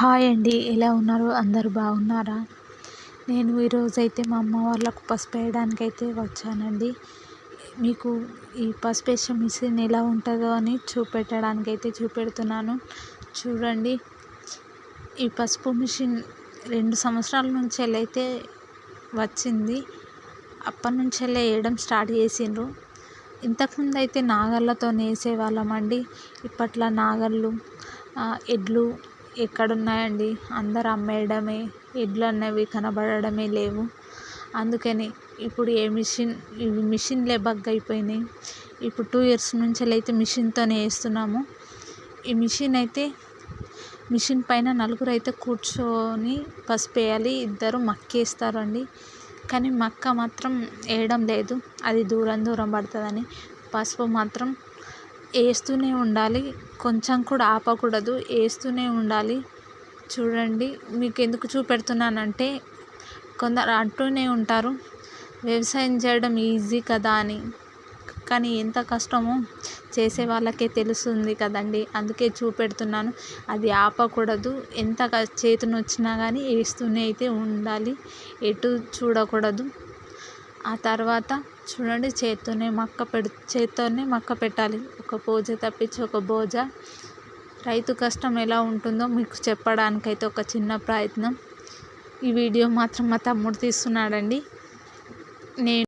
Hi అండి, ఎలా ఉన్నారు? అందరూ బాగున్నారా? నేను ఈరోజైతే మా అమ్మ వాళ్ళకు పసుపు వేయడానికైతే వచ్చానండి. మీకు ఈ పసుపు వేసే మిషన్ ఎలా ఉంటుందో అని చూపెట్టడానికైతే చూపెడుతున్నాను. చూడండి, ఈ పసుపు మిషన్ 2 సంవత్సరాల నుంచి అయితే వచ్చింది. అప్పటి నుంచి వేయడం స్టార్ట్ చేసిండ్రు. ఇంతకుముందు అయితే నాగళ్ళతో వేసేవాళ్ళమండి. ఇప్పట్లో నాగళ్ళు ఎడ్లు ఎక్కడున్నాయండి? అందరు అమ్మేయడమే, ఎడ్లు అన్నవి కనబడడమే లేవు. అందుకని ఇప్పుడు ఇవి మిషన్లే అయిపోయినాయి. ఇప్పుడు 2 years నుంచి అయితే మిషన్తోనే వేస్తున్నాము. ఈ మిషన్ పైన నలుగురు అయితే కూర్చొని పసుపు వేయాలి. ఇద్దరు మక్కేస్తారండి. కానీ మక్క మాత్రం వేయడం లేదు, అది దూరం దూరం పడుతుందని. పసుపు మాత్రం వేస్తూనే ఉండాలి, కొంచెం కూడా ఆపకూడదు, వేస్తూనే ఉండాలి. చూడండి, మీకు ఎందుకు చూపెడుతున్నానంటే కొందరు అంటూనే ఉంటారు వ్యవసాయం చేయడం ఈజీ కదా అని. కానీ ఎంత కష్టమో చేసే వాళ్ళకే తెలుస్తుంది కదండి. అందుకే చూపెడుతున్నాను. అది ఆపకూడదు, ఎంత చేతి నొచ్చినా కానీ వేస్తూనే అయితే ఉండాలి, ఎటు చూడకూడదు. ఆ తర్వాత చూడండి, చేత్తోనే మక్క పెట్టాలి. ఒక బోజ తప్పించి ఒక బోజ. రైతు కష్టం ఎలా ఉంటుందో మీకు చెప్పడానికైతే ఒక చిన్న ప్రయత్నం. ఈ వీడియో మాత్రం మా తమ్ముడు తీస్తున్నాడండి. నేను